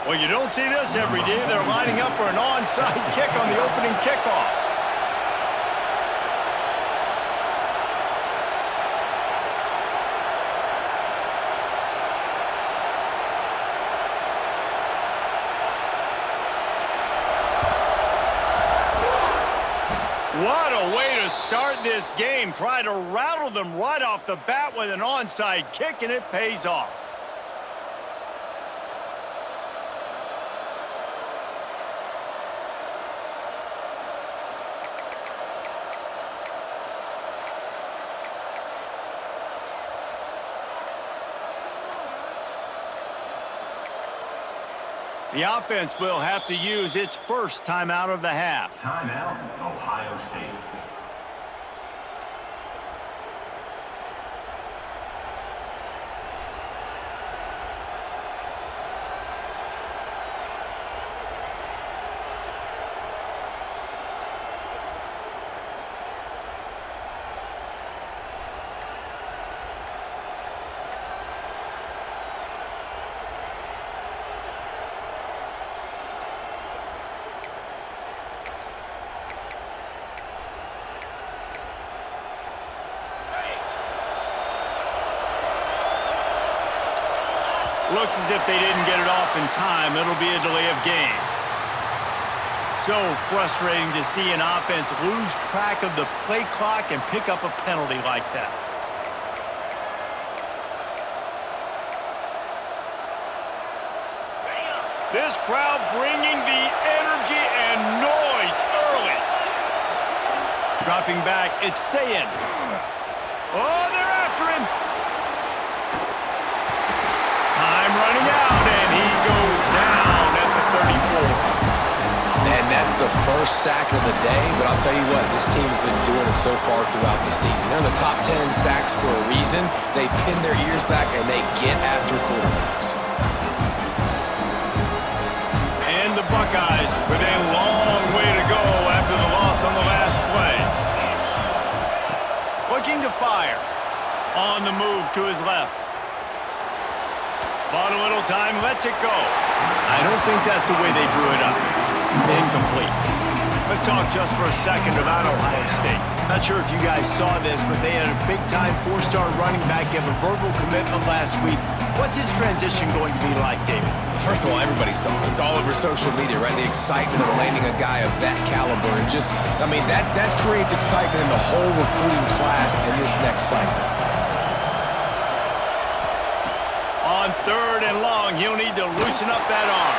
Well, you don't see this every day. They're lining up for an onside kick on the opening kickoff. What a way to start this game. Try to rattle them right off the bat with an onside kick, and it pays off. The offense will have to use its first timeout of the half. Timeout, Ohio State. Looks as if they didn't get it off in time. It'll be a delay of game. So frustrating to see an offense lose track of the play clock and pick up a penalty like that. This crowd bringing the energy and noise early. Dropping back, it's Sayin. Oh, they're after him. Time running out, and he goes down at the 34. Man, that's the first sack of the day, but I'll tell you what, this team has been doing it so far throughout the season. They're in the top 10 sacks for a reason. They pin their ears back, and they get after quarterbacks. And the Buckeyes with a long way to go after the loss on the last play. Looking to fire. On the move to his left. Bought a little time, lets it go. I don't think that's the way they drew it up. Incomplete. Let's talk just for a second about Ohio State. Not sure if you guys saw this, but they had a big-time four-star running back give a verbal commitment last week. What's his transition going to be like, David? First of all, everybody saw it. It's all over social media, right? The excitement of landing a guy of that caliber. And just, I mean, that creates excitement in the whole recruiting class in this next cycle. On 3rd and long, he'll need to loosen up that arm.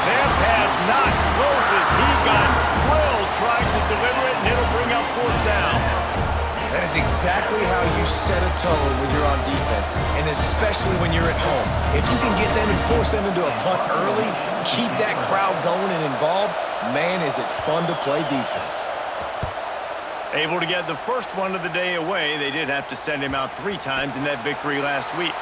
That pass not close as he got drilled trying to deliver it, and it'll bring up 4th down. That is exactly how you set a tone when you're on defense, and especially when you're at home. If you can get them and force them into a punt early, keep that crowd going and involved, man, is it fun to play defense. Able to get the first one of the day away. They did have to send him out 3 times in that victory last week.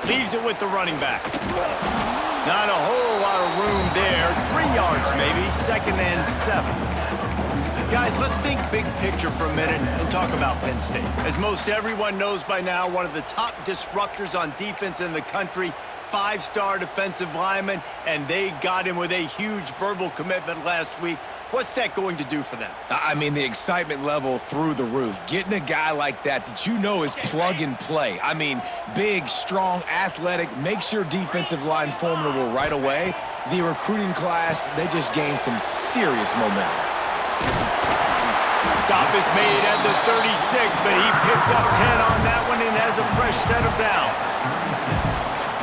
Leaves it with the running back. Not a whole lot of room there. 3 yards maybe, 2nd and 7. Guys, let's think big picture for a minute and talk about Penn State. As most everyone knows by now, one of the top disruptors on defense in the country, 5-star defensive lineman, and they got him with a huge verbal commitment last week. What's that going to do for them? I mean, the excitement level through the roof. Getting a guy like that you know is plug and play. I mean, big, strong, athletic, makes your defensive line formidable right away. The recruiting class, they just gained some serious momentum. Stop is made at the 36, but he picked up 10 on that one and has a fresh set of downs.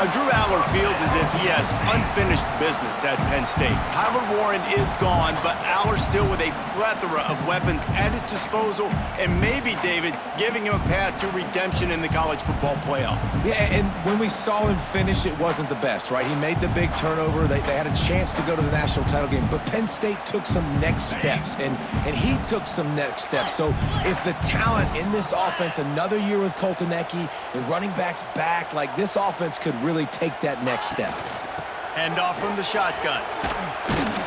Drew Aller feels as if he has unfinished business at Penn State. Tyler Warren is gone, but Aller still with a plethora of weapons at his disposal, and maybe, David, giving him a path to redemption in the college football playoff. Yeah, and when we saw him finish, it wasn't the best, right? He made the big turnover. They had a chance to go to the national title game, but Penn State took some next steps, and he took some next steps. So if the talent in this offense, another year with Colton Ecke, the running backs back, like this offense could really take that next step. Hand off from the shotgun.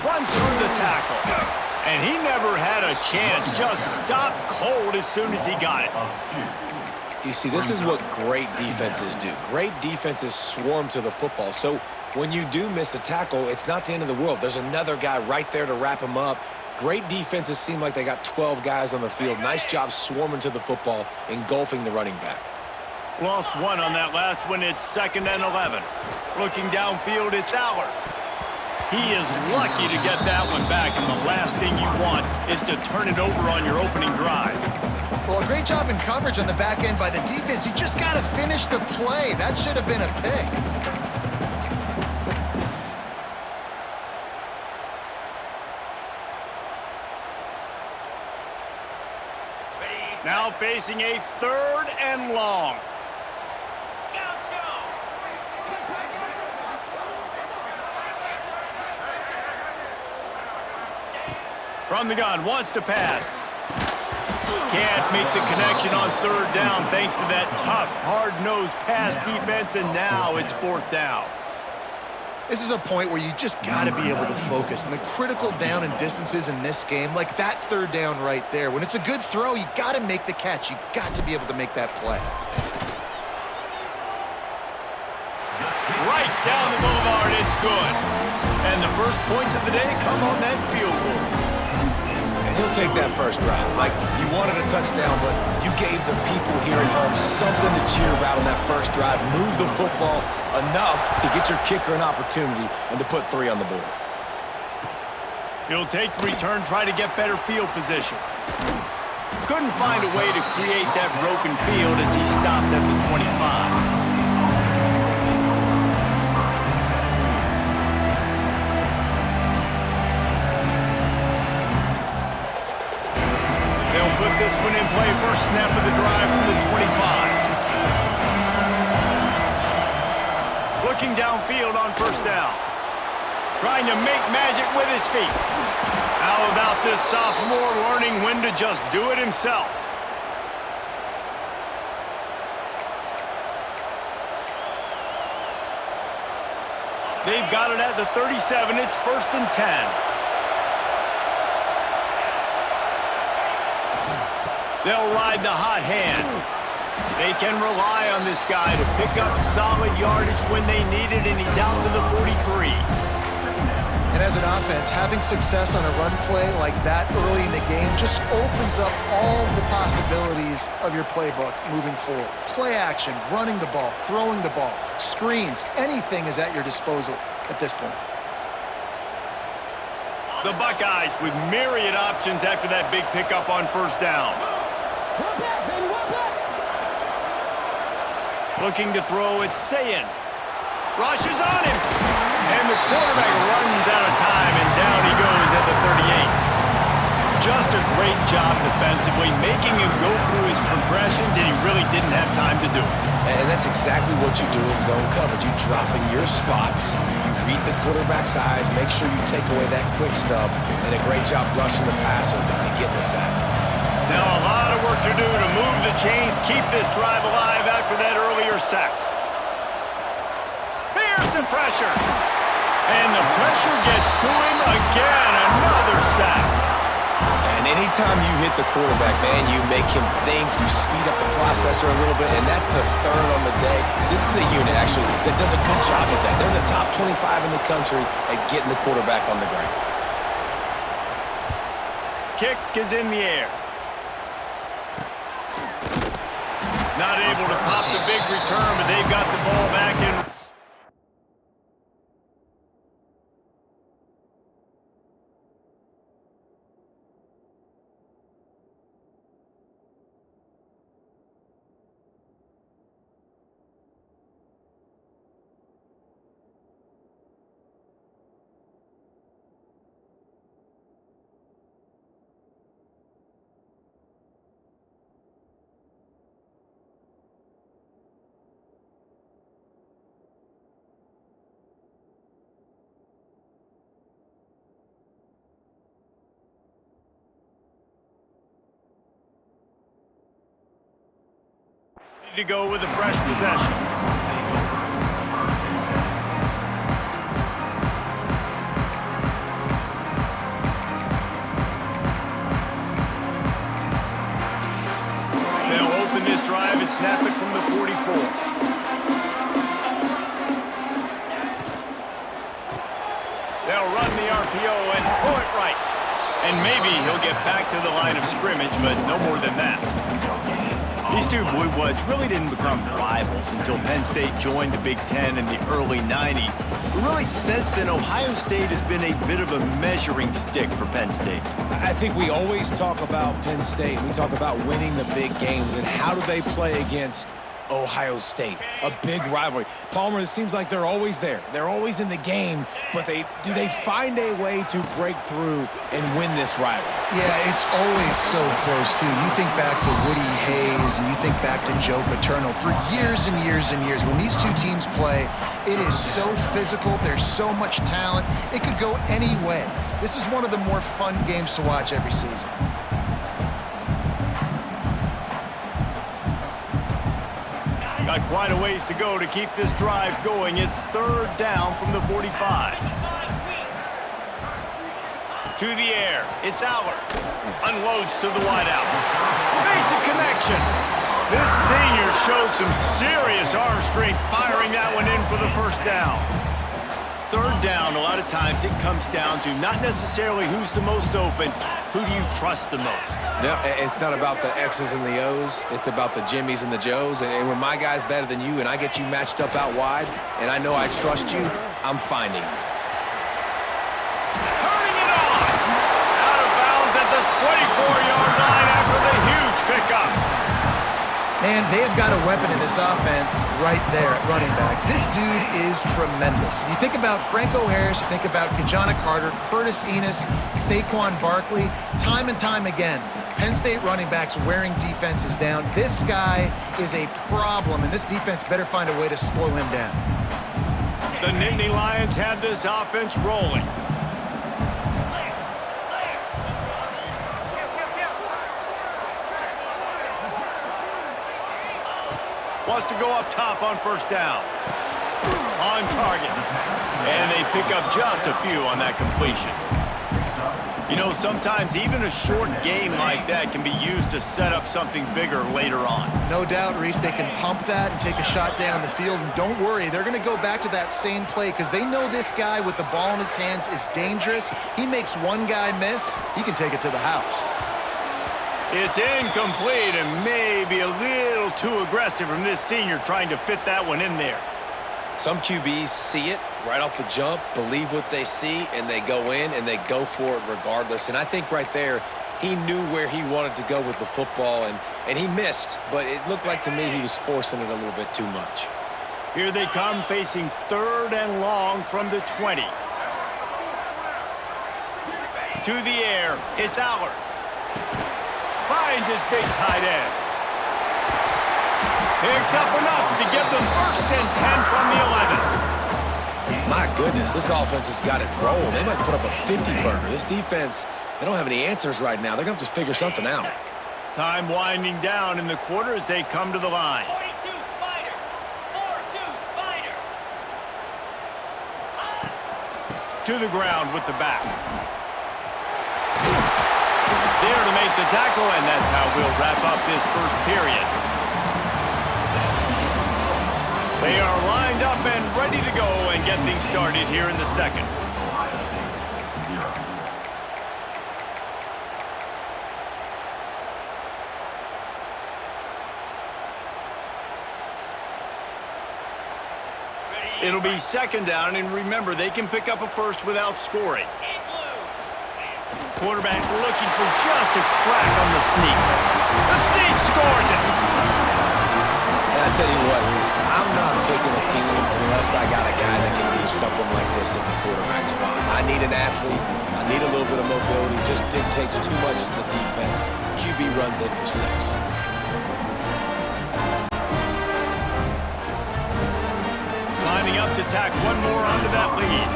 Runs through the tackle. And he never had a chance. Just stopped cold as soon as he got it. You see, this is what great defenses do. Great defenses swarm to the football. So when you do miss a tackle, it's not the end of the world. There's another guy right there to wrap him up. Great defenses seem like they got 12 guys on the field. Nice job swarming to the football, engulfing the running back. Lost one on that last one. It's 2nd and 11. Looking downfield, it's Aller. He is lucky to get that one back, and the last thing you want is to turn it over on your opening drive. Well, a great job in coverage on the back end by the defense. You just got to finish the play. That should have been a pick. Now facing a 3rd and long. From the gun, wants to pass. Can't make the connection on 3rd down thanks to that tough, hard-nosed pass defense, and now it's 4th down. This is a point where you just got to be able to focus. And the critical down and distances in this game, like that 3rd down right there, when it's a good throw, you got to make the catch. You got to be able to make that play. Right down the boulevard, it's good. And the first points of the day come on that field goal. He'll take that first drive. Like, you wanted a touchdown, but you gave the people here at home something to cheer about on that first drive. Move the football enough to get your kicker an opportunity and to put 3 on the board. He'll take the return, try to get better field position. Couldn't find a way to create that broken field as he stopped at the 25. They'll put this one in play. First snap of the drive from the 25. Looking downfield on 1st down. Trying to make magic with his feet. How about this sophomore learning when to just do it himself? They've got it at the 37. It's 1st and 10. They'll ride the hot hand. They can rely on this guy to pick up solid yardage when they need it, and he's out to the 43. And as an offense, having success on a run play like that early in the game just opens up all the possibilities of your playbook moving forward. Play action, running the ball, throwing the ball, screens, anything is at your disposal at this point. The Buckeyes with myriad options after that big pickup on 1st down. Looking to throw, it's Sayin. Rushes on him. And the quarterback runs out of time, and down he goes at the 38. Just a great job defensively, making him go through his progressions, and he really didn't have time to do it. And that's exactly what you do in zone coverage. You drop in your spots. You read the quarterback's eyes, make sure you take away that quick stuff, and a great job rushing the passer and getting the sack. Now a lot of work to do to move the chains, keep this drive alive after that earlier sack. Here's the pressure. And the pressure gets to him again. Another sack. And anytime you hit the quarterback, man, you make him think, you speed up the processor a little bit, and that's the 3rd on the day. This is a unit, actually, that does a good job of that. They're the top 25 in the country at getting the quarterback on the ground. Kick is in the air. Not able to pop the big return, but they've got the ball back in. to go with a fresh possession. They'll open this drive and snap it from the 44. They'll run the RPO and pull it right. And maybe he'll get back to the line of scrimmage, but no more than that. These two Blue Bloods really didn't become rivals until Penn State joined the Big Ten in the early 90s. But really, since then, Ohio State has been a bit of a measuring stick for Penn State. I think we always talk about Penn State. We talk about winning the big games, and how do they play against Ohio State, a big rivalry. Palmer, it seems like they're always there. They're always in the game, but do they find a way to break through and win this rivalry? Yeah, it's always so close, too. You think back to Woody Hayes and you think back to Joe Paterno. For years and years and years, when these two teams play, it is so physical. There's so much talent. It could go any way. This is one of the more fun games to watch every season. Got quite a ways to go to keep this drive going. It's third down from the 45. To the air. It's Allard. Unloads to the wideout. Makes a connection. This senior showed some serious arm strength firing that one in for the first down. Third down, a lot of times it comes down to not necessarily who's the most open, who do you trust the most? No, it's not about the X's and the O's. It's about the Jimmies and the Joes. And when my guy's better than you and I get you matched up out wide and I know I trust you, I'm finding you. Turning it on! Out of bounds at the 24-yard line after the huge pickup. And they have got a weapon in this offense right there at running back. This dude is tremendous. You think about Franco Harris, you think about Kajana Carter, Curtis Enos, Saquon Barkley, time and time again, Penn State running backs wearing defenses down. This guy is a problem, and this defense better find a way to slow him down. The Nittany Lions have this offense rolling. Wants to go up top on first down. On target. And they pick up just a few on that completion. You know, sometimes even a short game like that can be used to set up something bigger later on. No doubt, Reese, they can pump that and take a shot down the field. And don't worry, they're going to go back to that same play because they know this guy with the ball in his hands is dangerous. He makes one guy miss, he can take it to the house. It's incomplete and maybe a little too aggressive from this senior trying to fit that one in there. Some QBs see it right off the jump, believe what they see, and they go in and they go for it regardless. And I think right there, he knew where he wanted to go with the football, and he missed, but it looked like to me he was forcing it a little bit too much. Here they come facing third and long from the 20. To the air, it's Allard. Finds his big tight end. Picks up enough to get the first and 10 from the 11. My goodness, this offense has got it rolling. They might put up a 50-burger. This defense, they don't have any answers right now. They're going to have to figure something out. Time winding down in the quarter as they come to the line. 42 Spider. 4-2 Spider. To the ground with the back. There to make the tackle, and that's how we'll wrap up this first period. They are lined up and ready to go and get things started here in the second. It'll be second down, and remember, they can pick up a first without scoring. Quarterback looking for just a crack on the sneak. The sneak scores it! And I tell you what, Reese, I'm not picking a team unless I got a guy that can do something like this at the quarterback spot. I need an athlete. I need a little bit of mobility. Just dictates too much to the defense. QB runs in for 6. Lining up to tack one more onto that lead.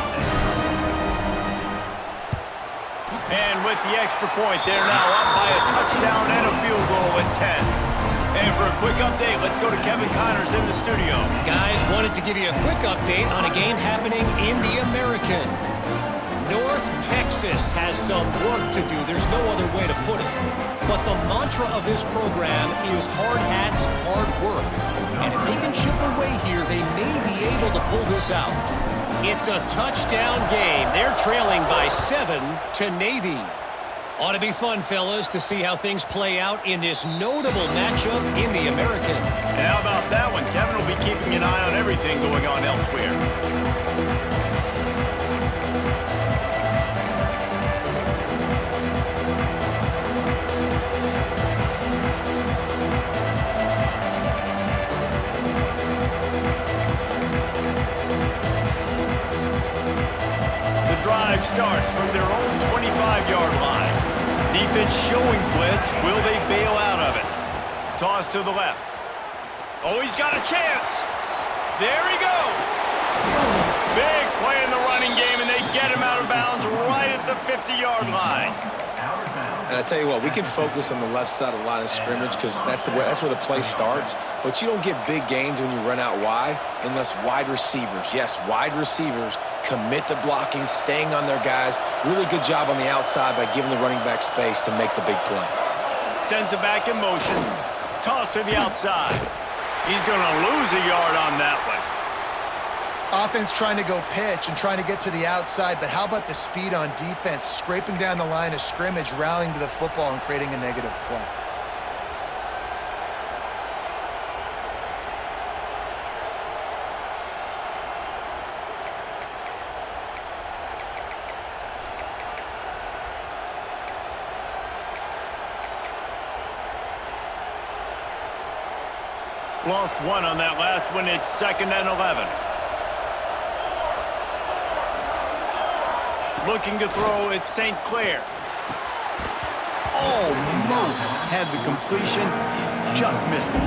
And with the extra point, they're now up by a touchdown and a field goal at 10. And for a quick update, let's go to Kevin Connors in the studio. Guys, wanted to give you a quick update on a game happening in the American. North Texas has some work to do. There's no other way to put it. But the mantra of this program is hard hats, hard work. And if they can chip away here, they may be able to pull this out. It's a touchdown game. They're trailing by 7 to Navy. Ought to be fun, fellas, to see how things play out in this notable matchup in the American. And how about that one? Kevin will be keeping an eye on everything going on elsewhere. The drive starts from their own 25-yard line. Defense showing blitz. Will they bail out of it? Toss to the left. Oh, he's got a chance. There he goes. Big play in the running game, and they get him out of bounds right at the 50-yard line. And I tell you what, we can focus on the left side of the line of scrimmage because that's where the play starts. But you don't get big gains when you run out wide unless wide receivers, yes, wide receivers, commit to blocking, staying on their guys. Really good job on the outside by giving the running back space to make the big play. Sends it back in motion. Toss to the outside. He's going to lose a yard on that one. Offense trying to go pitch and trying to get to the outside, but how about the speed on defense, scraping down the line of scrimmage, rallying to the football and creating a negative play. Lost one on that last one. It's 2nd and 11. Looking to throw, it's St. Clair. Almost had the completion, just missed it.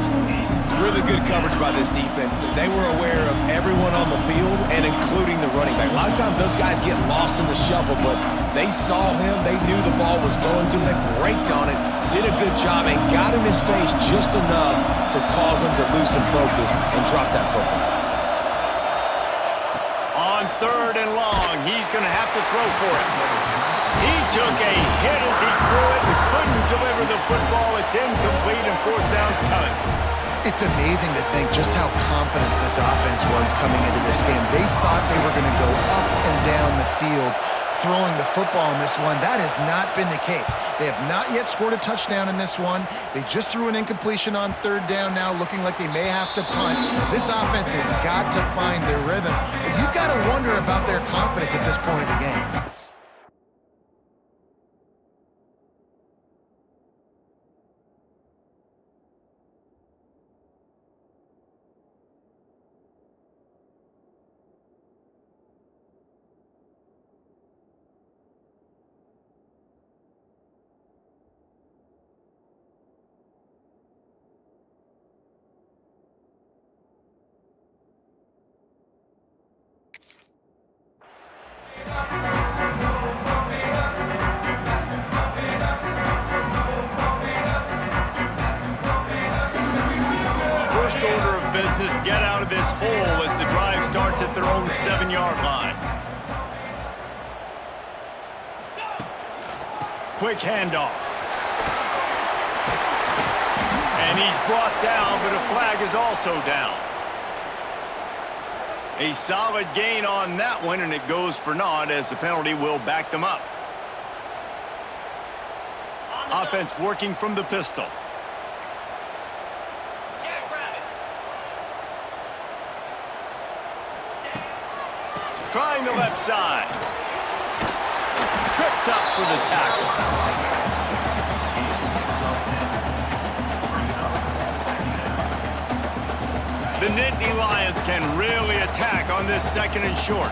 Really good coverage by this defense. They were aware of everyone on the field and including the running back. A lot of times those guys get lost in the shuffle, but they saw him. They knew the ball was going to. They braked on it, did a good job, and got in his face just enough to cause him to lose some focus and drop that football. On 3rd and long, he's going to have to throw for it. He took a hit as he threw it and couldn't deliver the football. It's incomplete and 4th down's coming. It's amazing to think just how confident this offense was coming into this game. They thought they were going to go up and down the field throwing the football in this one. That has not been the case. They have not yet scored a touchdown in this one. They just threw an incompletion on 3rd down now, looking like they may have to punt. This offense has got to find their rhythm. But you've got to wonder about their confidence at this point of the game. First order of business, get out of this hole as the drive starts at their own 7-yard line. Quick handoff. And he's brought down, but a flag is also down. A solid gain on that one, and it goes for naught as the penalty will back them up. Offense working from the pistol. Trying the left side. Tripped up for the tackle. The Nittany Lions can really attack on this 2nd and short.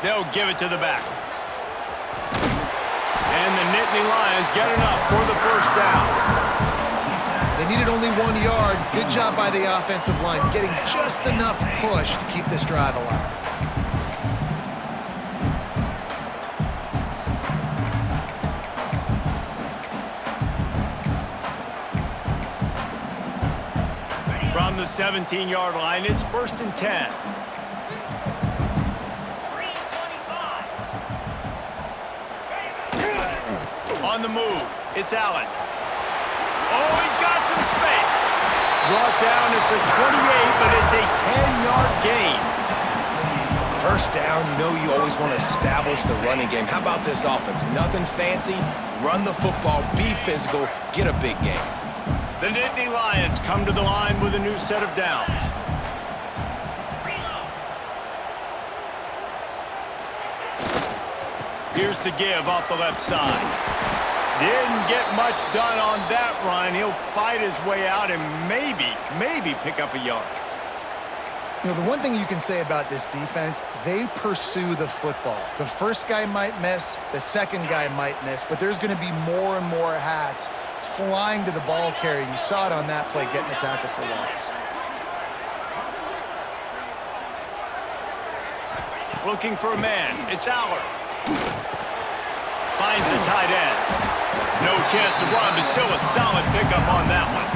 They'll give it to the back. And the Nittany Lions get enough for the 1st down. They They needed only 1 yard. Good job by the offensive line, getting just enough push to keep this drive alive. From the 17-yard line, it's 1st and 10. 325. On the move, it's Allen. Oh, he's got some space. Brought down at the 28, but it's a 10-yard gain. First down, you know you always want to establish the running game. How about this offense? Nothing fancy. Run the football, be physical, get a big gain. The Nittany Lions come to the line with a new set of downs. Here's the give off the left side. Didn't get much done on that run. He'll fight his way out and maybe pick up a yard. You know, the one thing you can say about this defense, they pursue the football. The first guy might miss, the second guy might miss, but there's going to be more and more hats flying to the ball carrier. You saw it on that play, getting a tackle for loss. Looking for a man. It's Aller. Finds the tight end. No chance to run, but still a solid pickup on that one.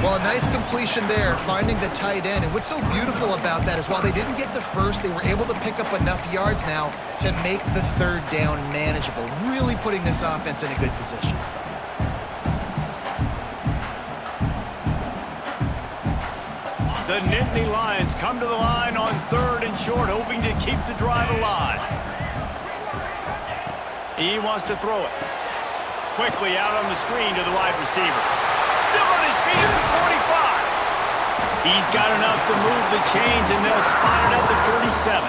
Well, a nice completion there, finding the tight end. And what's so beautiful about that is while they didn't get the first, they were able to pick up enough yards now to make the third down manageable, really putting this offense in a good position. The Nittany Lions come to the line on 3rd and short, hoping to keep the drive alive. He wants to throw it. Quickly out on the screen to the wide receiver. Still on his feet at the 45. He's got enough to move the chains, and they'll spot it at the 37.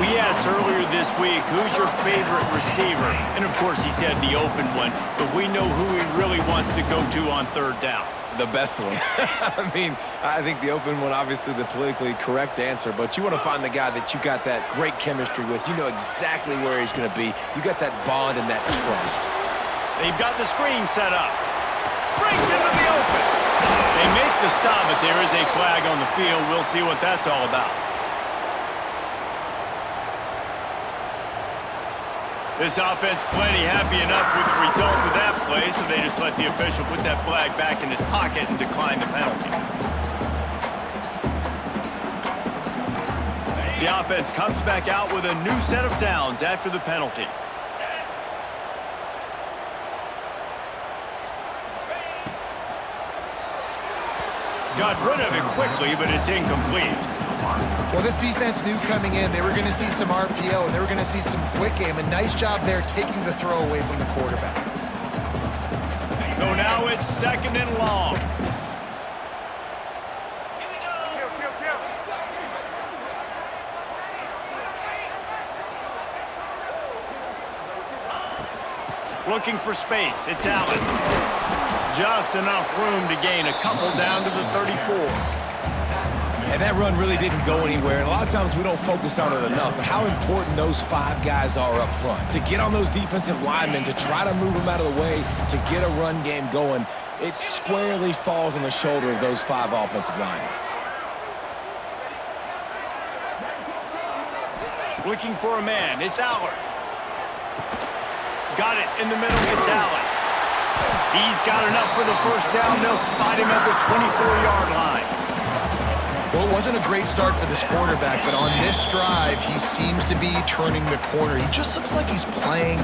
We asked earlier this week, who's your favorite receiver? And, of course, he said the open one, but we know who he really wants to go to on 3rd down. The best one. I mean, I think the open one, obviously the politically correct answer, but you want to find the guy that you got that great chemistry with. You know exactly where he's going to be. You got that bond and that trust. They've got the screen set up. Breaks into the open. They make the stop, but there is a flag on the field. We'll see what that's all about. This offense plenty happy enough with the result of that play, so they just let the official put that flag back in his pocket and decline the penalty. The offense comes back out with a new set of downs after the penalty. Got rid of it quickly, but it's incomplete. Well, this defense knew coming in they were going to see some RPO and they were going to see some quick game. A nice job there taking the throw away from the quarterback. So now it's 2nd and long. Looking for space. It's Allen. Just enough room to gain a couple down to the 34. And that run really didn't go anywhere. And a lot of times we don't focus on it enough, but how important those 5 guys are up front. To get on those defensive linemen, to try to move them out of the way, to get a run game going, it squarely falls on the shoulder of those 5 offensive linemen. Looking for a man. It's Aller. Got it in the middle. It's Allen. He's got enough for the first down. They'll spot him at the 24-yard line. Well, it wasn't a great start for this quarterback, but on this drive, he seems to be turning the corner. He just looks like he's playing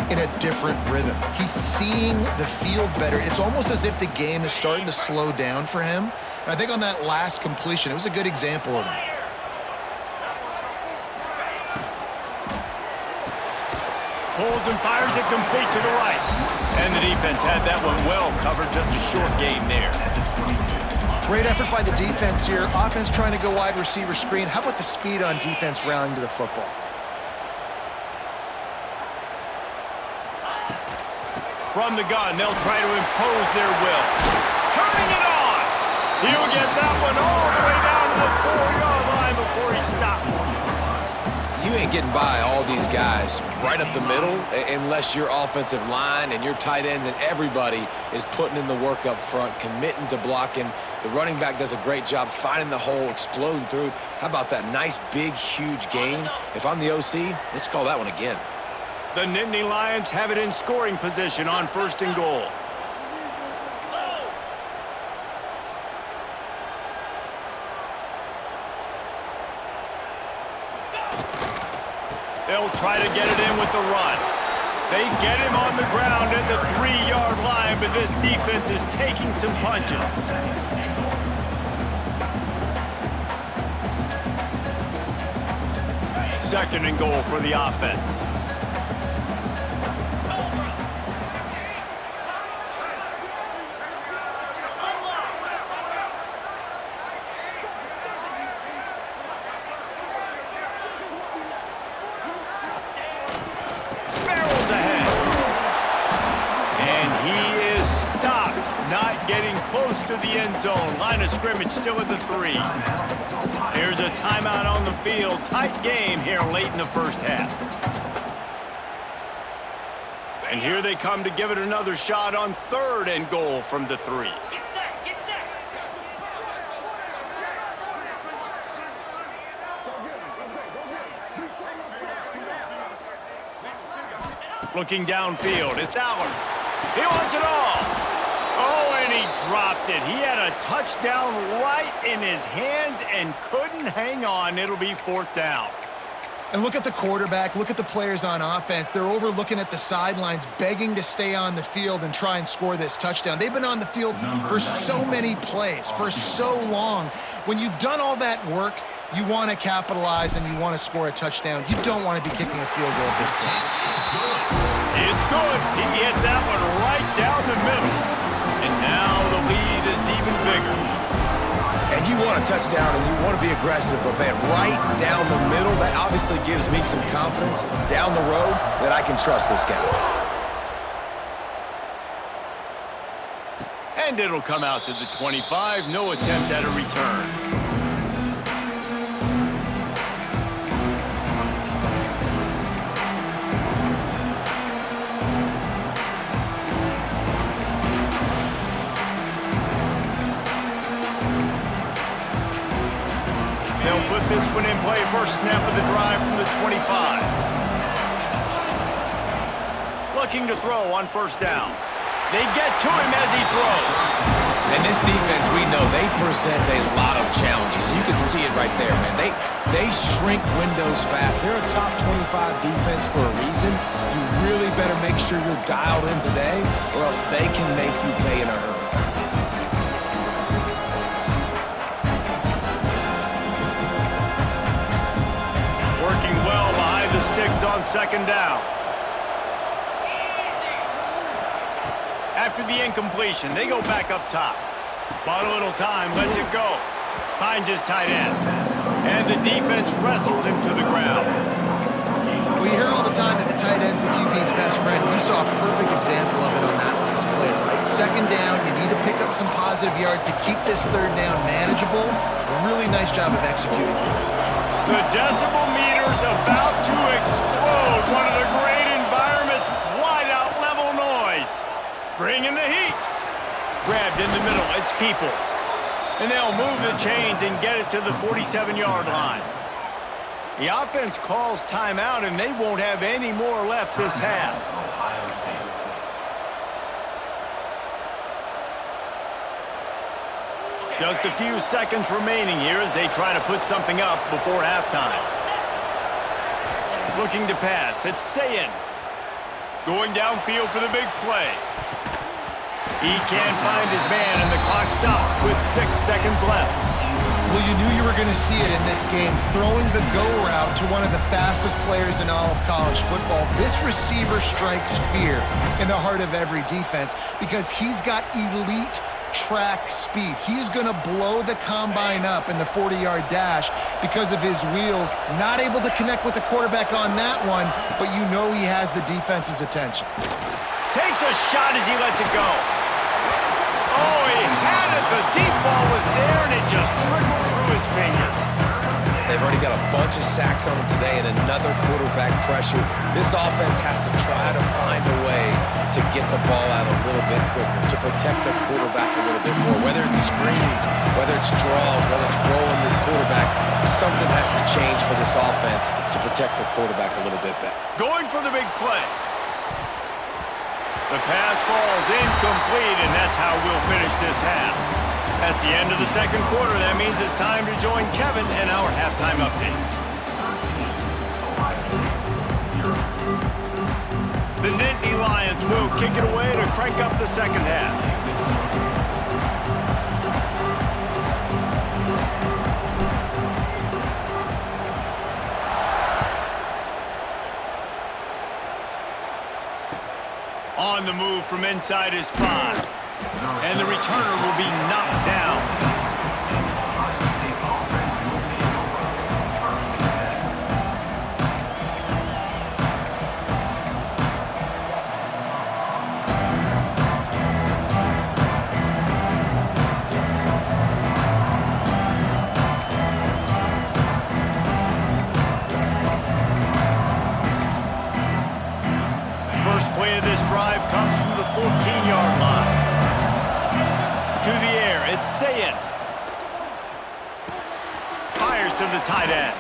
in a different rhythm. He's seeing the field better. It's almost as if the game is starting to slow down for him. And I think on that last completion, it was a good example of that. Pulls and fires it complete to the right. And the defense had that one well covered. Just a short game there. Great effort by the defense here. Offense trying to go wide receiver screen. How about the speed on defense rallying to the football? From the gun, they'll try to impose their will. Turning it on! He'll get that one all the way down to the 4-yard line before he stops. You ain't getting by all these guys right up the middle unless your offensive line and your tight ends and everybody is putting in the work up front, committing to blocking. The running back does a great job finding the hole, exploding through. How about that nice, big, huge gain? If I'm the OC, let's call that one again. The Nittany Lions have it in scoring position on 1st and goal. They'll try to get it in with the run. They get him on the ground at the 3-yard line, but this defense is taking some punches. Second and goal for the offense. Barrels ahead. And he is stopped, not getting close to the end zone. Line of scrimmage still at the 3. Here's a timeout on the field. Tight game here late in the first half. And here they come to give it another shot on 3rd and goal from the 3. Get set, get set. Looking downfield, it's Allen. He wants it all. Oh, and he dropped it. He had a touchdown right in his hands and couldn't hang on. It'll be 4th down. And look at the quarterback, look at the players on offense. They're over looking at the sidelines, begging to stay on the field and try and score this touchdown. They've been on the field for so many plays, for so long. When you've done all that work, you want to capitalize and you want to score a touchdown. You don't want to be kicking a field goal at this point. It's good. He hit that one right down the middle. And now the lead is even bigger. And you want a touchdown and you want to be aggressive, but man, right down the middle, that obviously gives me some confidence down the road that I can trust this guy. And it'll come out to the 25. No attempt at a return. They'll put this one in play. First snap of the drive from the 25. Looking to throw on 1st down. They get to him as he throws. And this defense, we know, they present a lot of challenges. You can see it right there, man. They shrink windows fast. They're a top 25 defense for a reason. You really better make sure you're dialed in today, or else they can make you pay in a hurry. Working well behind the sticks on 2nd down. After the incompletion, they go back up top. Bought a little time, lets it go. Finds his tight end. And the defense wrestles him to the ground. We hear all the time that the tight end's the QB's best friend. You saw a perfect example of it on that last play, right? 2nd down, you need to pick up some positive yards to keep this 3rd down manageable. Really nice job of executing. The decibel meter's about to explode. One of the great environments, wide out level noise. Bringing the heat. Grabbed in the middle, it's Peoples. And they'll move the chains and get it to the 47-yard line. The offense calls timeout, and they won't have any more left this half. Ohio State. Just a few seconds remaining here as they try to put something up before halftime. Looking to pass, it's Sayin. Going downfield for the big play. He can't find his man, and the clock stops with 6 seconds left. Well, you knew you were going to see it in this game, throwing the go route to one of the fastest players in all of college football. This receiver strikes fear in the heart of every defense because he's got elite track speed. He's going to blow the combine up in the 40-yard dash because of his wheels. Not able to connect with the quarterback on that one, but you know he has the defense's attention. Takes a shot as he lets it go. Oh, he had it. The deep ball was there, and it just trickled through his fingers. They've already got a bunch of sacks on them today and another quarterback pressure. This offense has to try to find a way to get the ball out a little bit quicker, to protect their quarterback a little bit more. Whether it's screens, whether it's draws, whether it's rolling your quarterback, something has to change for this offense to protect the quarterback a little bit better. Going for the big play. The pass falls incomplete, and that's how we'll finish this half. That's the end of the second quarter. That means it's time to join Kevin in our halftime update. The Nittany Lions will kick it away to crank up the second half. On the move from inside his 5. And the returner will be knocked down. First play of this drive comes from the 14-yard line. To the air, it's Sayin. Fires to the tight end.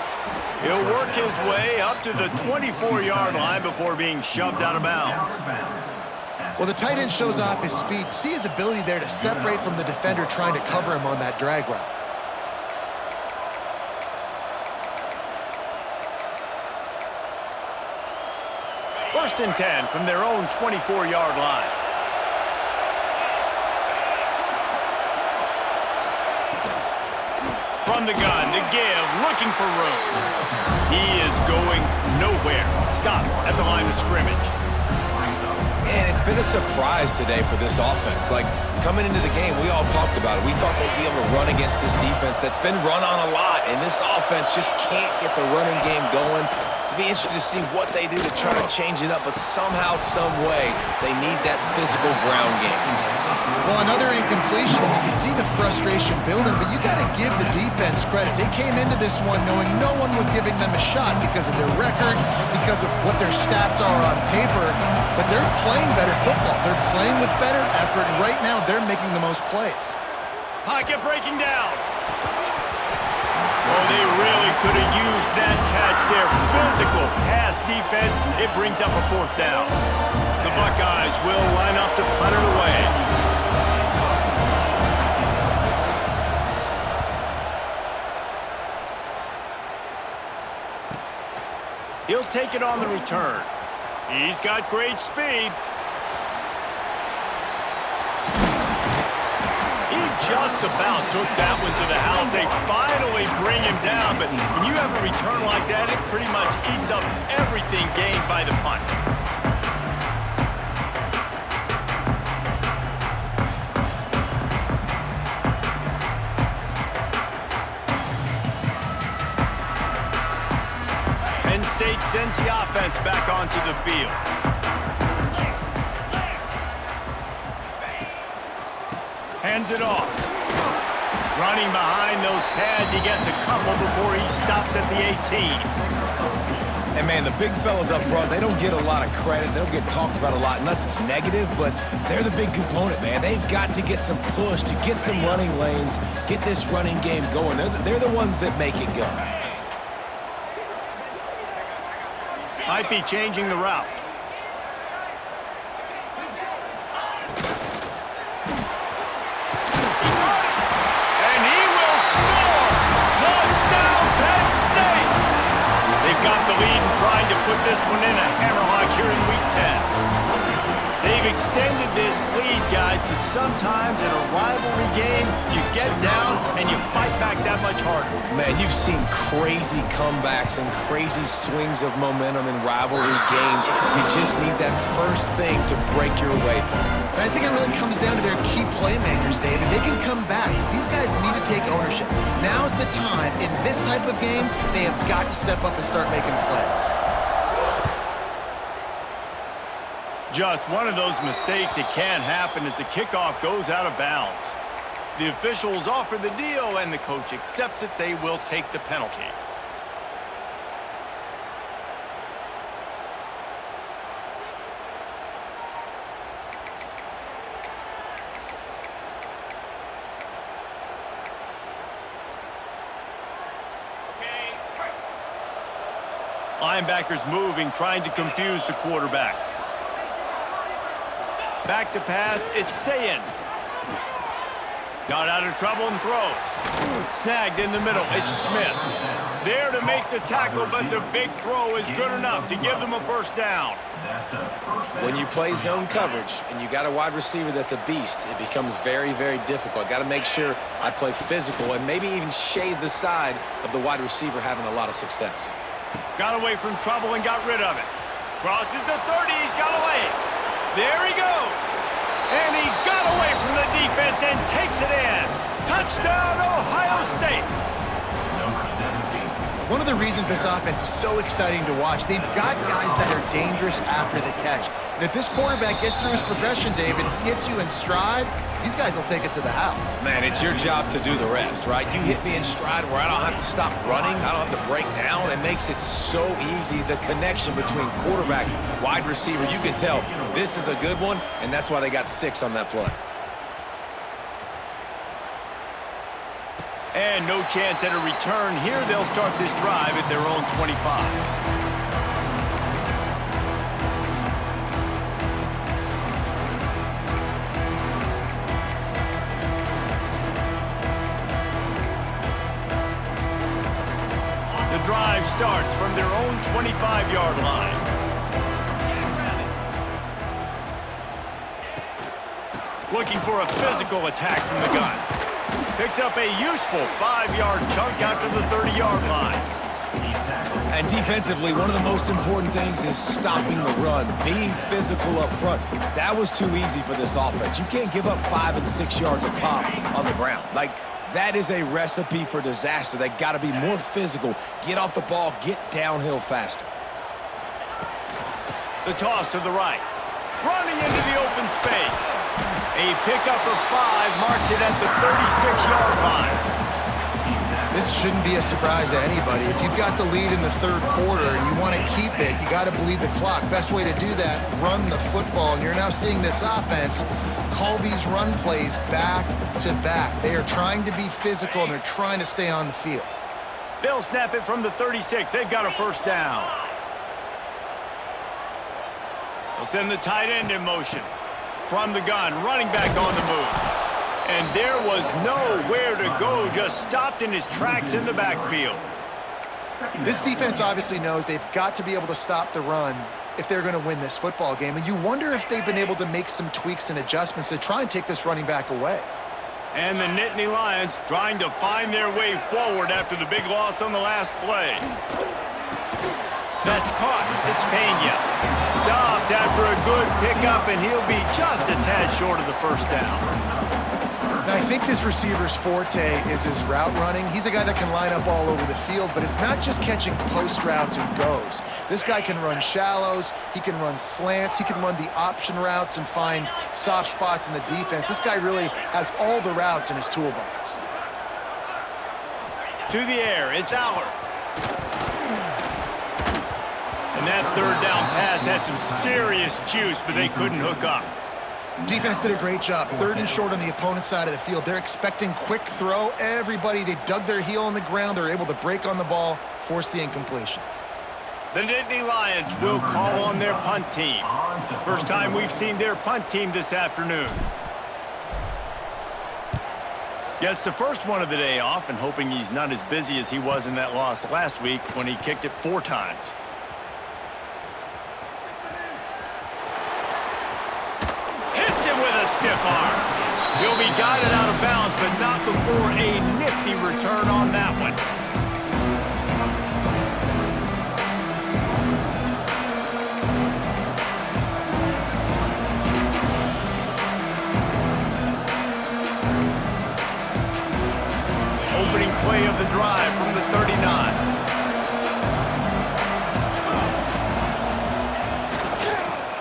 He'll work his way up to the 24-yard line before being shoved out of bounds. Well, the tight end shows off his speed. See his ability there to separate from the defender trying to cover him on that drag route. First and 10 from their own 24-yard line. From the gun, to give, looking for room. He is going nowhere. Stop at the line of scrimmage. And it's been a surprise today for this offense. Like, coming into the game, we all talked about it. We thought they'd be able to run against this defense that's been run on a lot, and this offense just can't get the running game going. It'll be interesting to see what they do to try to change it up, but somehow, some way, they need that physical ground game. Well, another incompletion. You can see the frustration building, but you got to give the defense credit. They came into this one knowing no one was giving them a shot because of their record, because of what their stats are on paper, but they're playing better football. They're playing with better effort, and right now they're making the most plays. Pocket breaking down. Oh, they really could have used that catch there. Physical pass defense. It brings up a fourth down. The Buckeyes will line up to punt it away. He'll take it on the return. He's got great speed. He just about took that one to the house. They finally bring him down, but when you have a return like that, it pretty much eats up everything gained by the punt. Penn State sends the offense back onto the field. Hands it off. Running behind those pads, he gets a couple before he stopped at the 18. And, man, the big fellas up front, they don't get a lot of credit. They don't get talked about a lot unless it's negative, but they're the big component, man. They've got to get some push, to get some running lanes, get this running game going. They're the ones that make it go. Might be changing the route. And he will score! Touchdown, Penn State! They've got the lead and trying to put this one in a hammerlock here in Week 10. They've extended this lead, guys, but sometimes in a rivalry game, you get down and you fight back that much harder. Man, you've seen crazy comebacks and crazy swings of momentum in rivalry games. You just need that first thing to break your way. I think it really comes down to their key playmakers, David. They can come back. These guys need to take ownership. Now's the time. In this type of game, they have got to step up and start making plays. Just one of those mistakes that can happen as the kickoff goes out of bounds. The officials offer the deal, and the coach accepts it. They will take the penalty. Linebackers moving, trying to confuse the quarterback. Back to pass, it's Sayin. Got out of trouble and throws. Snagged in the middle, it's Smith. There to make the tackle, but the big throw is good enough to give them a first down. When you play zone coverage and you got a wide receiver that's a beast, it becomes very, very difficult. Got to make sure I play physical and maybe even shade the side of the wide receiver having a lot of success. Got away from trouble and got rid of it. Crosses the 30, he's got away. There he goes. And he got away from the defense and takes it in. Touchdown, Ohio State. One of the reasons this offense is so exciting to watch, they've got guys that are dangerous after the catch. And if this quarterback gets through his progression, David, hits you in stride, these guys will take it to the house. Man, it's your job to do the rest, right? You hit me in stride where I don't have to stop running. I don't have to break down. It makes it so easy, the connection between quarterback, wide receiver. You can tell this is a good one, and that's why they got 6 on that play. And no chance at a return here. They'll start this drive at their own 25. The drive starts from their own 25-yard line. Looking for a physical attack from the gun. Picks up a useful 5-yard chunk out to the 30-yard line. And defensively, one of the most important things is stopping the run, being physical up front. That was too easy for this offense. You can't give up 5 and 6 yards a pop on the ground. Like, that is a recipe for disaster. They got to be more physical, get off the ball, get downhill faster. The toss to the right. Running into the open space. A pickup of 5 marks it at the 36-yard line. This shouldn't be a surprise to anybody. If you've got the lead in the third quarter and you want to keep it, you got to bleed the clock. Best way to do that, run the football. And you're now seeing this offense call these run plays back to back. They are trying to be physical and they're trying to stay on the field. They'll snap it from the 36. They've got a first down. They'll send the tight end in motion. From the gun, running back on the move. And there was nowhere to go, just stopped in his tracks in the backfield. This defense obviously knows they've got to be able to stop the run if they're going to win this football game. And you wonder if they've been able to make some tweaks and adjustments to try and take this running back away. And the Nittany Lions trying to find their way forward after the big loss on the last play. That's caught. It's Pena. Stopped after a good pickup, and he'll be just a tad short of the first down. Now, I think this receiver's forte is his route running. He's a guy that can line up all over the field, but it's not just catching post routes and goes. This guy can run shallows, he can run slants, he can run the option routes and find soft spots in the defense. This guy really has all the routes in his toolbox. To the air, it's Allard. And that third down pass had some serious juice, but they couldn't hook up. Defense did a great job. 3rd and short on the opponent's side of the field. They're expecting quick throw. Everybody, they dug their heel on the ground. They're able to break on the ball, force the incompletion. The Nittany Lions will call on their punt team. First time we've seen their punt team this afternoon. Gets the first one of the day off and hoping he's not as busy as he was in that loss last week when he kicked it 4 times. Stiff arm. He'll be guided out of bounds, but not before a nifty return on that one. Opening play of the drive from the 39.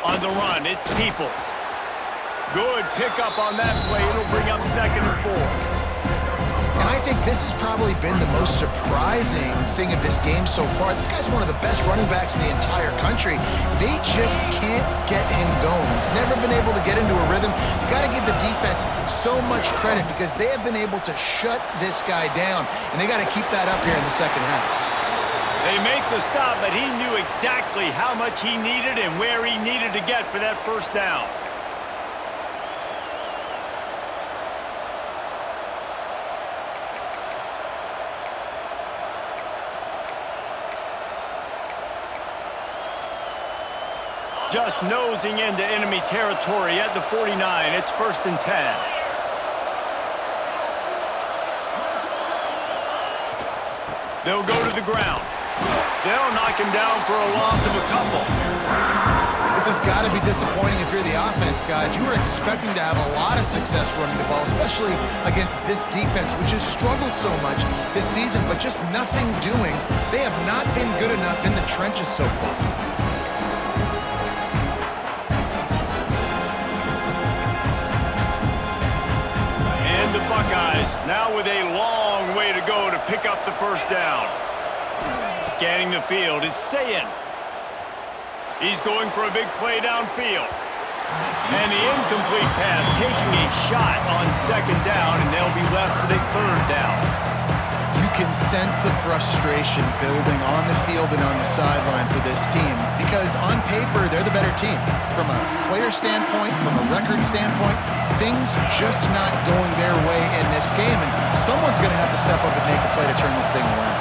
On the run, it's Peoples. Good pickup on that play. It'll bring up 2nd and 4. And I think this has probably been the most surprising thing of this game so far. This guy's one of the best running backs in the entire country. They just can't get him going. He's never been able to get into a rhythm. You got to give the defense so much credit because they have been able to shut this guy down, and they got to keep that up here in the second half. They make the stop, but he knew exactly how much he needed and where he needed to get for that first down. Just nosing into enemy territory at the 49. It's 1st and 10. They'll go to the ground. They'll knock him down for a loss of a couple. This has got to be disappointing if you're the offense, guys. You were expecting to have a lot of success running the ball, especially against this defense, which has struggled so much this season, but just nothing doing. They have not been good enough in the trenches so far. And the Buckeyes now with a long way to go to pick up the first down. Scanning the field, it's Sayin. He's going for a big play downfield. And the incomplete pass taking a shot on 2nd down, and they'll be left with a 3rd down. You can sense the frustration building on the field and on the sideline for this team because on paper, they're the better team. From a player standpoint, from a record standpoint, things just not going their way in this game, and someone's going to have to step up and make a play to turn this thing around.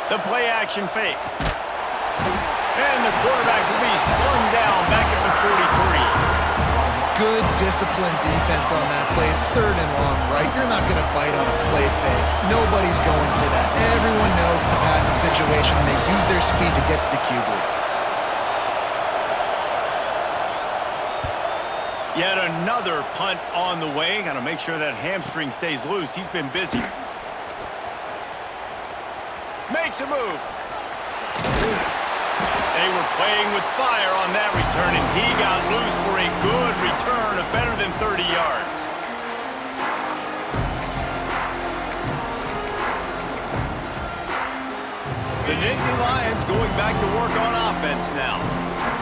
The play action fake. And the quarterback will be slung down back at the 43. Good disciplined defense on that play. It's 3rd and long, right? You're not going to bite on a play fake. Nobody's going for that. Everyone knows it's a passing situation, and they use their speed to get to the QB. Yet another punt on the way. Got to make sure that hamstring stays loose. He's been busy. Makes a move. They were playing with fire on that return, and he got loose for a good return of better than 30 yards. The Nittany Lions going back to work on offense now.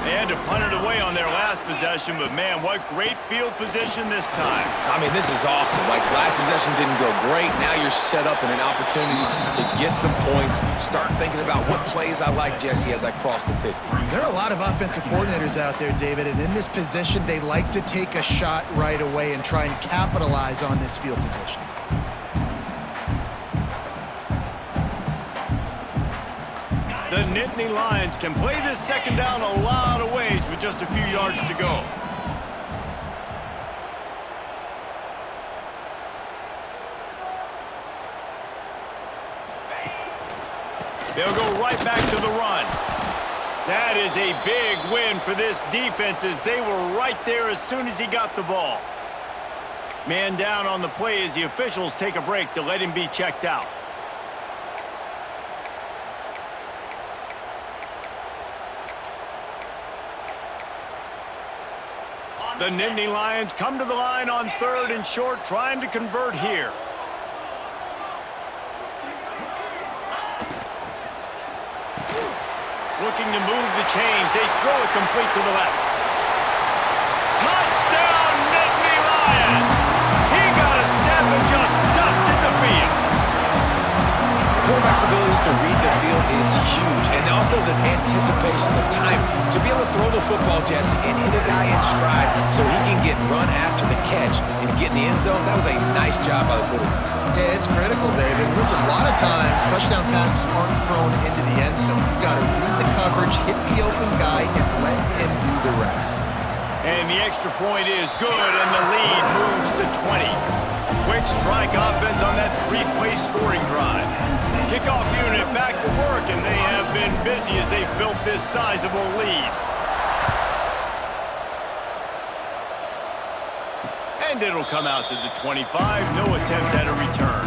They had to punt it away on their last possession, but man, what great field position this time. I mean, this is awesome. Like, last possession didn't go great. Now you're set up in an opportunity to get some points. Start thinking about what plays I like, Jesse, as I cross the 50. There are a lot of offensive coordinators out there, David, and in this position, they like to take a shot right away and try and capitalize on this field position. The Nittany Lions can play this 2nd down a lot of ways with just a few yards to go. They'll go right back to the run. That is a big win for this defense as they were right there as soon as he got the ball. Man down on the play as the officials take a break to let him be checked out. The Nittany Lions come to the line on 3rd and short, trying to convert here. Looking to move the chains. They throw it complete to the left. Touchdown, Nittany Lions! He got a step and just dusted the field. Quarterback's abilities to read the field is huge, and also the anticipation, the time to be able to throw the football, Jesse, and hit a guy in stride so he can get run after the catch and get in the end zone. That was a nice job by the quarterback. Yeah, it's critical, David. Listen, a lot of times, touchdown passes aren't thrown into the end zone. You've got to read the coverage, hit the open guy, and let him do the rest. And the extra point is good, and the lead moves to 20. Quick strike offense on that 3-play scoring drive. Kickoff unit back to work, and they have been busy as they've built this sizable lead. And it'll come out to the 25. No attempt at a return.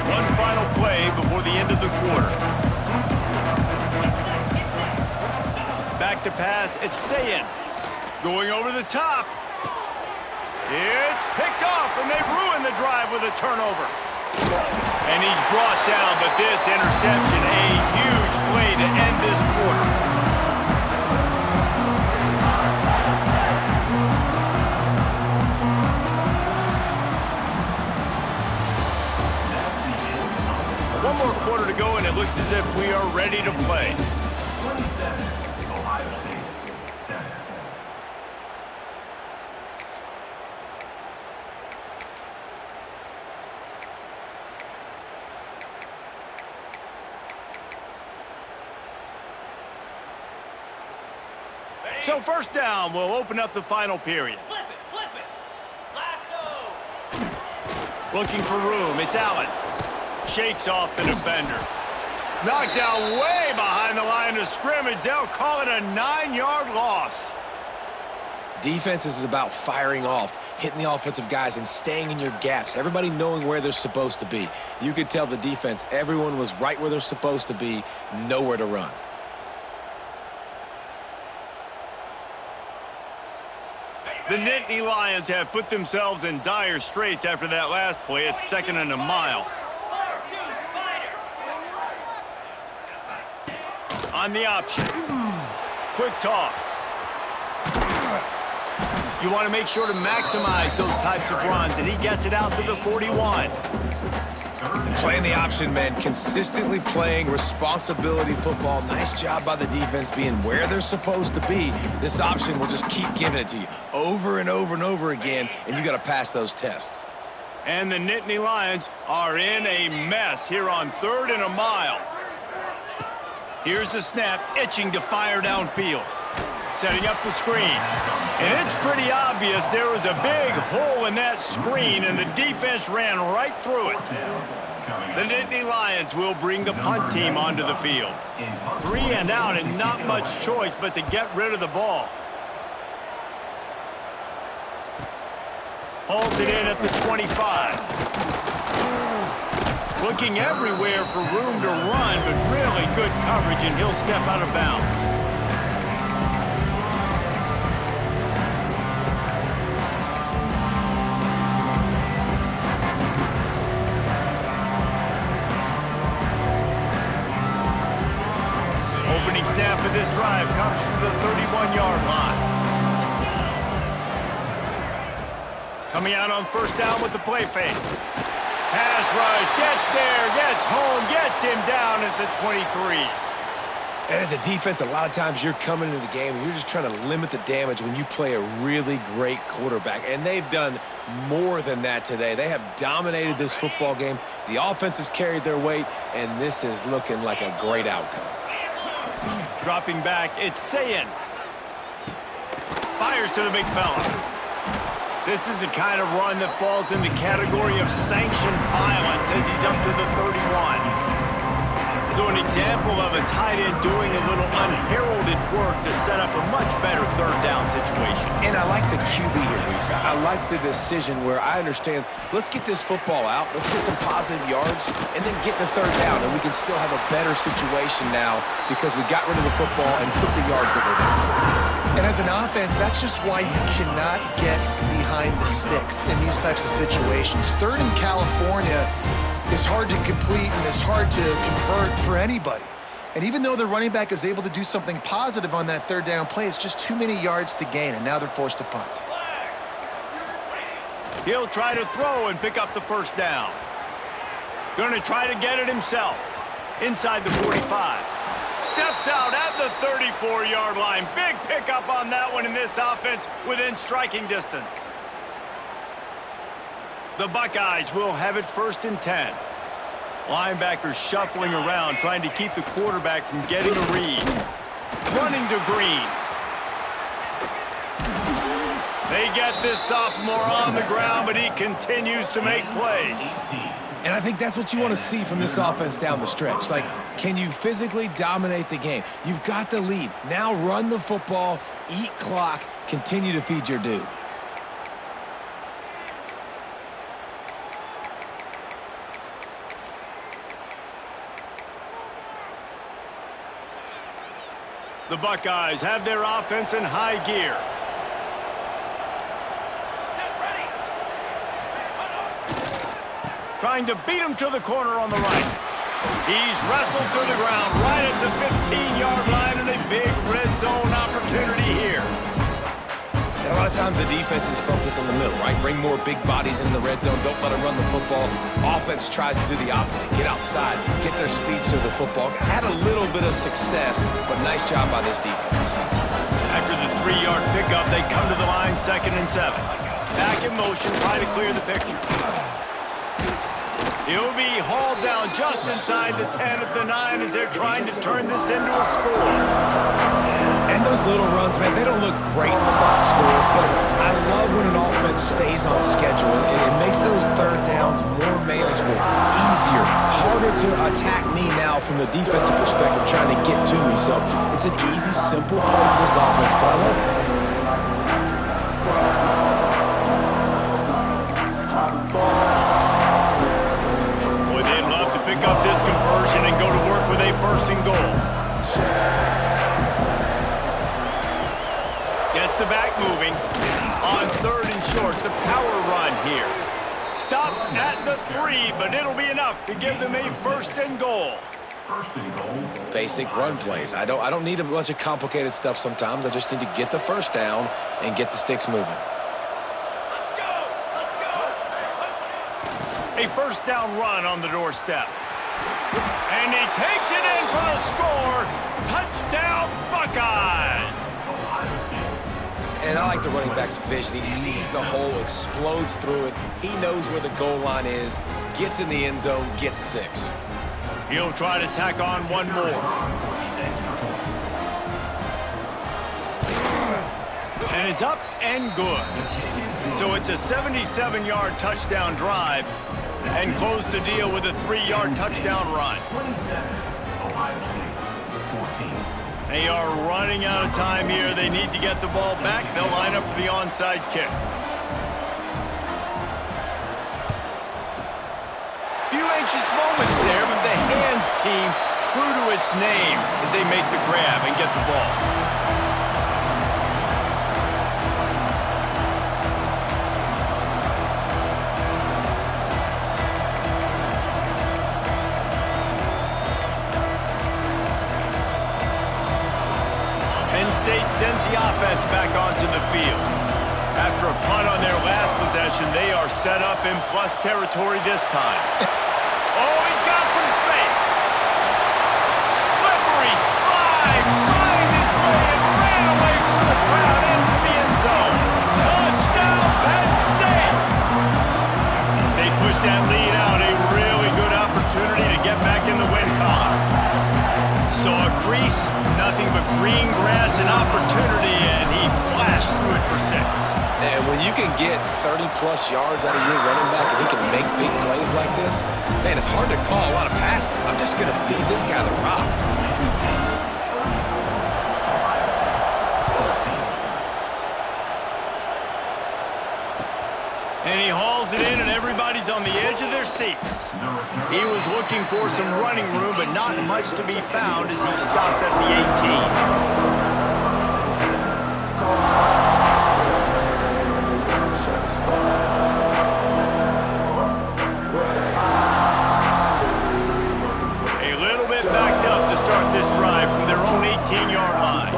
One final play before the end of the quarter. Back to pass, it's Sayin. Going over the top. It's picked off, and they ruin the drive with a turnover. And he's brought down, but this interception, a huge play to end this quarter. One more quarter to go, and it looks as if we are ready to play. 27, Ohio State, 7. So first down, we'll open up the final period. Flip it. Lasso. Looking for room, it's Allen. Shakes off the defender. Knocked down way behind the line of scrimmage. They'll call it a 9-yard loss. Defense is about firing off, hitting the offensive guys, and staying in your gaps. Everybody knowing where they're supposed to be. You could tell the defense, everyone was right where they're supposed to be, nowhere to run. The Nittany Lions have put themselves in dire straits after that last play. It's 2nd and a mile. 4-2 Spider. On the option. Quick toss. You want to make sure to maximize those types of runs, and he gets it out to the 41. Playing the option, man, consistently playing responsibility football. Nice job by the defense being where they're supposed to be. This option will just keep giving it to you over and over and over again, and you got to pass those tests. And the Nittany Lions are in a mess here on 3rd and a mile. Here's the snap, itching to fire downfield. Setting up the screen. And it's pretty obvious there was a big hole in that screen, and the defense ran right through it. The Nittany Lions will bring the punt team onto the field. 3 and out, and not much choice but to get rid of the ball. Hauls it in at the 25. Looking everywhere for room to run, but really good coverage, and he'll step out of bounds. Opening snap of this drive comes from the 31-yard line. Coming out on first down with the play fake. Pass rush, gets there, gets home, gets him down at the 23. And as a defense, a lot of times you're coming into the game and you're just trying to limit the damage when you play a really great quarterback. And they've done more than that today. They have dominated this football game. The offense has carried their weight, and this is looking like a great outcome. Dropping back, it's Sayin. Fires to the big fella. This is the kind of run that falls in the category of sanctioned violence as he's up to the 31. So an example of a tight end doing a little unheralded work to set up a much better 3rd down situation. And I like the QB here, Reese. I like the decision where I understand, let's get this football out, let's get some positive yards, and then get to 3rd down, and we can still have a better situation now because we got rid of the football and took the yards that were there. And as an offense, that's just why you cannot get behind the sticks in these types of situations. 3rd in California is hard to complete and it's hard to convert for anybody. And even though the running back is able to do something positive on that 3rd down play, it's just too many yards to gain, and now they're forced to punt. He'll try to throw and pick up the first down. Going to try to get it himself. Inside the 45. Steps out at the 34-yard line. Big pickup on that one in this offense within striking distance. The Buckeyes will have it 1st and 10. Linebackers shuffling around, trying to keep the quarterback from getting a read. Running to Green. They get this sophomore on the ground, but he continues to make plays. And I think that's what you want to see from this offense down the stretch. Like, can you physically dominate the game? You've got the lead. Now run the football, eat clock, continue to feed your dude. The Buckeyes have their offense in high gear. trying to beat him to the corner on the right. He's wrestled to the ground right at the 15-yard line, and a big red zone opportunity here. And a lot of times the defense is focused on the middle, right? Bring more big bodies into the red zone. Don't let them run the football. Offense tries to do the opposite. Get outside. Get their speeds to the football. Had a little bit of success, but nice job by this defense. After the 3-yard pickup, they come to the line 2nd and 7. Back in motion, try to clear the picture. He'll be hauled down just inside the 10 at the 9 as they're trying to turn this into a score. And those little runs, man, they don't look great in the box score, but I love when an offense stays on schedule. It makes those third downs more manageable, easier, harder to attack me now from the defensive perspective trying to get to me. So it's an easy, simple play for this offense, but I love it. Boy, they'd love to pick up this conversion and go to work with a 1st and goal. Gets the back moving. On 3rd and short, the power run here. Stopped at the 3, but it'll be enough to give them a 1st and goal. First and goal. Basic run plays. I don't need a bunch of complicated stuff sometimes. I just need to get the first down and get the sticks moving. Let's go! Let's go! A 1st down run on the doorstep. And he takes it in for the score. Touchdown, Buckeyes! And I like the running back's vision. He sees the hole, explodes through it. He knows where the goal line is, gets in the end zone, gets 6. He'll try to tack on one more. And it's up and good. So it's a 77-yard touchdown drive and close the deal with a 3-yard touchdown run. 27, Ohio State, 14. They are running out of time here. They need to get the ball back. They'll line up for the onside kick. Few anxious moments there, but the hands team true to its name as they make the grab and get the ball. Penn State sends the offense back onto the field. After a punt on their last possession, they are set up in plus territory this time. Oh, he's got some space. Slippery slide, find his way and ran away from the crowd into the end zone. Touchdown, Penn State! As they push that lead out, a really good opportunity to get back in the win column. Saw a crease, nothing but green grass and opportunity, and he flashed through it for 6. And when you can get 30-plus yards out of your running back and he can make big plays like this, man, it's hard to call a lot of passes. I'm just going to feed this guy the rock. And he hauls it in, and everybody's on the edge of their seats. He was looking for some running room, but not much to be found as he stopped at the 18. A little bit backed up to start this drive from their own 18-yard line.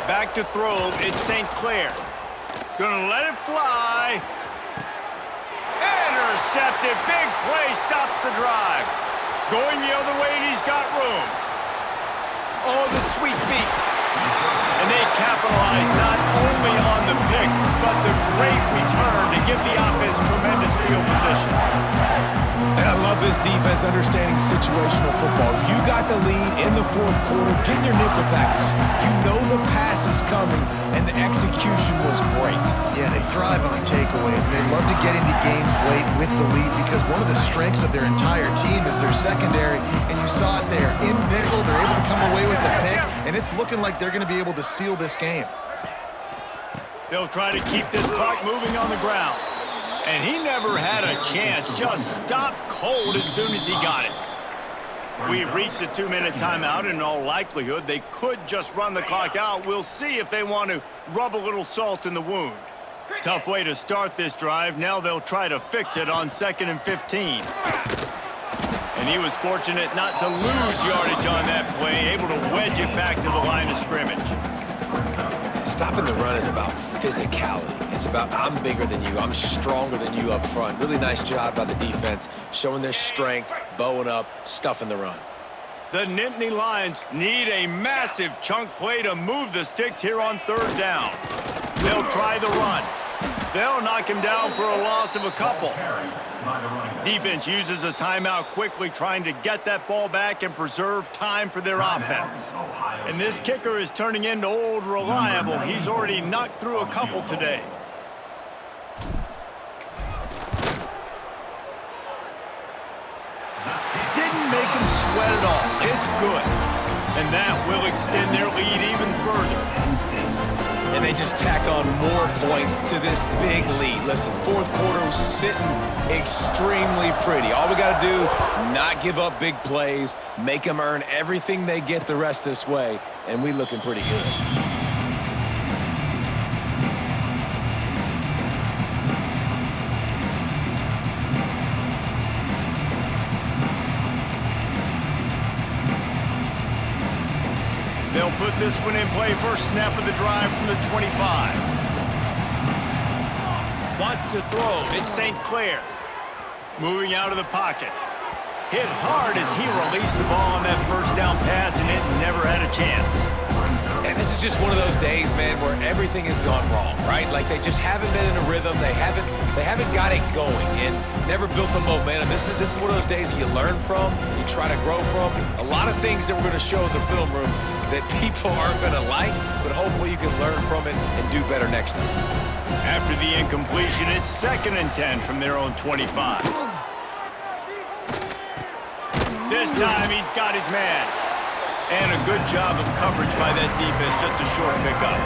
Back to throw, it's St. Clair. Gonna let it fly. Intercepted, big play, stops the drive. Going the other way, and he's got room. Oh, the sweet feet. And they capitalize not only on the pick, but the great return to give the offense tremendous field position. And I love this defense understanding situational football. You got the lead in the 4th quarter, getting your nickel packages. You know the pass is coming, and the execution was great. Yeah, they thrive on takeaways. They love to get into games late with the lead because one of the strengths of their entire team is their secondary, and you saw it there. In nickel, they're able to come away with the pick, and it's looking like they're going to be able to seal this game. They'll try to keep this clock moving on the ground. And he never had a chance, just stopped cold as soon as he got it. We've reached a 2-minute timeout, and in all likelihood, they could just run the clock out. We'll see if they want to rub a little salt in the wound. Tough way to start this drive. Now they'll try to fix it on 2nd and 15. And he was fortunate not to lose yardage on that play, able to wedge it back to the line of scrimmage. Stopping the run is about physicality. It's about I'm bigger than you, I'm stronger than you up front. Really nice job by the defense, showing their strength, bowing up, stuffing the run. The Nittany Lions need a massive chunk play to move the sticks here on 3rd down. They'll try the run. They'll knock him down for a loss of a couple. Defense uses a timeout quickly, trying to get that ball back and preserve time for their offense. And this kicker is turning into old reliable. He's already knocked through a couple today. Didn't make him sweat at all. It's good. And that will extend their lead even further. And they just tack on more points to this big lead. Listen, 4th quarter was sitting extremely pretty. All we got to do, not give up big plays, make them earn everything they get the rest this way, and we looking pretty good. They'll put this one in play. First snap of the drive from the 25. Wants to throw. It's St. Clair. Moving out of the pocket. Hit hard as he released the ball on that first down pass, and it never had a chance. And this is just one of those days, man, where everything has gone wrong, right? Like they just haven't been in a rhythm. They haven't got it going and never built the momentum. This is one of those days that you learn from, you try to grow from. A lot of things that we're going to show in the film room that people aren't going to like, but hopefully you can learn from it and do better next time. After the incompletion, it's 2nd and 10 from their own 25. This time he's got his man. And a good job of coverage by that defense, just a short pickup.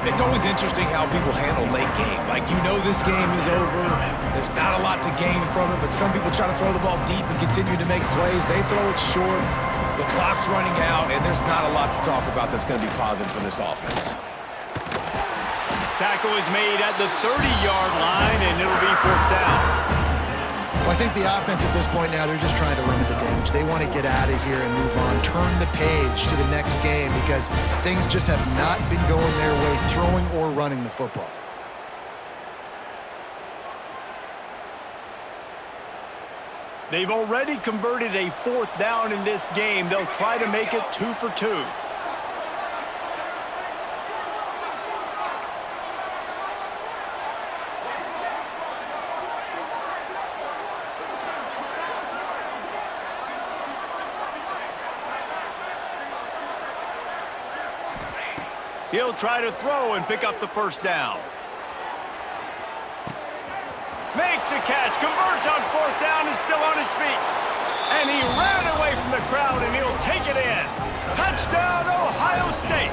It's always interesting how people handle late game. Like, you know this game is over. There's not a lot to gain from it, but some people try to throw the ball deep and continue to make plays. They throw it short. The clock's running out, and there's not a lot to talk about that's going to be positive for this offense. Tackle is made at the 30-yard line, and it'll be 4th down. Well, I think the offense at this point now, they're just trying to limit the damage. They want to get out of here and move on, turn the page to the next game because things just have not been going their way, throwing or running the football. They've already converted a 4th down in this game. They'll try to make it 2 for 2. He'll try to throw and pick up the 1st down. Makes a catch, converts on 4th down, is still on his feet. And he ran away from the crowd, and he'll take it in. Touchdown, Ohio State.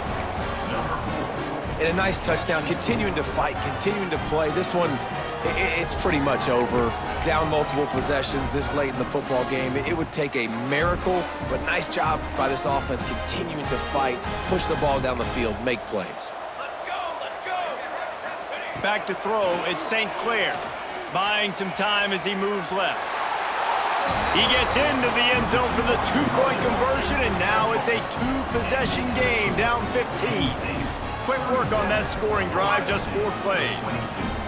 And a nice touchdown, continuing to fight, continuing to play. This one, it's pretty much over. Down multiple possessions this late in the football game. It would take a miracle, but nice job by this offense continuing to fight, push the ball down the field, make plays. Let's go, let's go. Back to throw, it's St. Clair. Buying some time as he moves left. He gets into the end zone for the 2-point conversion, and now it's a 2-possession game, down 15. Quick work on that scoring drive, just 4 plays.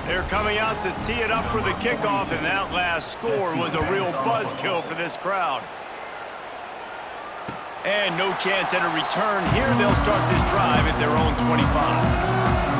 They're coming out to tee it up for the kickoff, and that last score was a real buzzkill for this crowd. And no chance at a return here. They'll start this drive at their own 25.